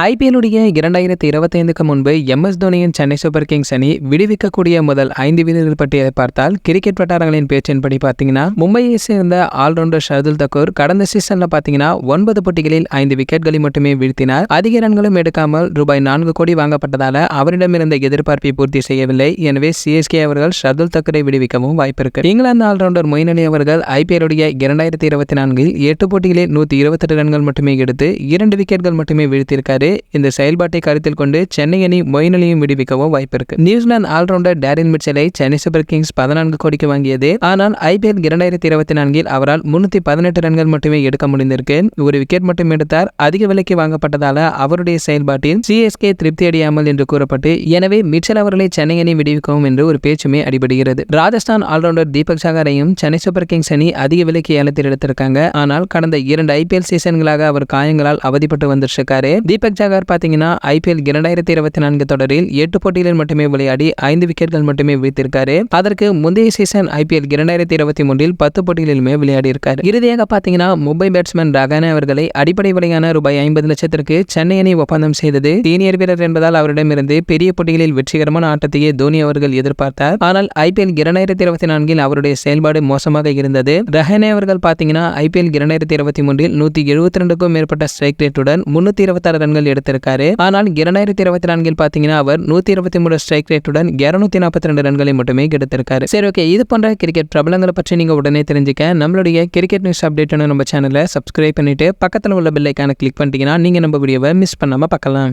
ஐபிஎல்லுடைய 2025க்கு முன்பு MS. தோனியின் Chennai super kings அணி விடுவிக்கக்கூடிய முதல் 5 வீரர்கள் பட்டியலை பார்த்தால் கிரிக்கெட் வட்டாரங்களின் பேச்சின்படி பார்த்தீங்கன்னா மும்பையை சேர்ந்த ஆல்ரவுண்டர் ஷர்துல் தக்கூர் கடந்த சீசன்ல பார்த்தீங்கன்னா 9 போட்டிகளில் 5 விக்கெட்களை மட்டுமே வீழ்த்தினார். அதிக ரன்களும் எடுக்காமல் ரூபாய் 4 கோடி வாங்கப்பட்டதால அவரிடமிருந்த எதிர்பார்ப்பை பூர்த்தி செய்யவில்லை. எனவே சிஎஸ்கே அவர்கள் ஷர்துல் தக்கூரை விடுவிக்கவும் வாய்ப்பு இருக்கு. இங்கிலாந்து ஆல்ரவுண்டர் மொயின் அலி அவர்கள் ஐபிஎல்லுடைய 2024 8 போட்டிகளில் 128 ரன்கள் மட்டுமே எடுத்து 2 விக்கெட்கள் மட்டுமே வீழ்த்தியிருக்காரு. இந்த செயல்பாட்டை கருத்தில் கொண்டு சென்னை அணி மொயின் அலியும் விடுவிக்கவும் வாய்ப்பு இருக்கு. நியூசிலாந்து ஆல்ரவுண்டர் டேரில் மிட்சலை சென்னை சூப்பர் கிங்ஸ் 14 கோடிக்கு வாங்கியது. ஆனால் ஐபிஎல் 2024 அவரால் 318 ரன்கள் மட்டுமே எடுக்க முடிந்திருக்கு. ஒரு விக்கெட் மட்டும் எடுத்தார். அதிக விலைக்கு வாங்கப்பட்டதால அவருடைய செயல்பாட்டில் சிஎஸ்கே திருப்தி அடையாமல் என்று கூறப்பட்டு எனவே மிட்சல் அவர்களை சென்னை அணி விடுவிக்கவும் என்று ஒரு பேச்சுமே அடிபடுகிறது. ராஜஸ்தான் ஆல்ரவுண்டர் தீபக் சாகரையும் சென்னை சூப்பர் கிங்ஸ் அணி அதிக விலைக்கு ஏலத்தில் எடுத்திருக்காங்க. ஆனால் கடந்த 2 ஐபிஎல் சீசன்களாக அவர் காயங்களால் அவதிப்பட்டு வந்துருக்காரு. தீபக் சாகர் பாத்தீங்கன்னா ஐபிஎல் 2024 தொடரில் 8 போட்டிகளில் மட்டுமே விளையாடி 5 விக்கெட்கள் மட்டுமே வீழ்த்திருக்காரு. அதற்கு முந்தைய சீசன் ஐபிஎல் 2023 10 போட்டிகளிலுமே விளையாடி இருக்காரு. இறுதியாக பாத்தீங்கன்னா மும்பை பேட்ஸ்மேன் ரஹானே அவர்களை அடிப்படை விலையான ரூபாய் 50 லட்சத்திற்கு சென்னை அணி ஒப்பந்தம் செய்தது. சீனியர் வீரர் என்பதால் அவரிடமிருந்து பெரிய போட்டிகளில் வெற்றிகரமான ஆட்டத்தையே தோனி அவர்கள் எதிர்பார்த்தார். ஆனால் ஐபிஎல் 2024 அவருடைய செயல்பாடு மோசமாக இருந்தது. ரஹானே அவர்கள் பாத்தீங்கன்னா ஐபிஎல் 2023 172க்கும் மேற்பட்ட ஸ்ட்ரைக் ரேட்டுடன் 326 ரன்கள் எடுத்திருக்காரு. ஆனால் 2024 பாத்தீங்கன்னா அவர் 123 ஸ்ட்ரைக் ரேட்டுடன் 242 ரன்களை மட்டுமே எடுத்திருக்காரு. சரி, ஓகே, இது போன்ற கிரிக்கெட் பிரபலங்களை பற்றி நீங்க உடனே தெரிஞ்சுக்க நம்மளுடைய கிரிக்கெட் நியூஸ் அப்டேட் நம்ம சேனலை சப்ஸ்கிரைப் பண்ணிட்டு பக்கத்துல உள்ள பெல் ஐகானை கிளிக் பண்ணிட்டீங்கன்னா நீங்க நம்ம வீடியோவை மிஸ் பண்ணாம பார்க்கலாம்.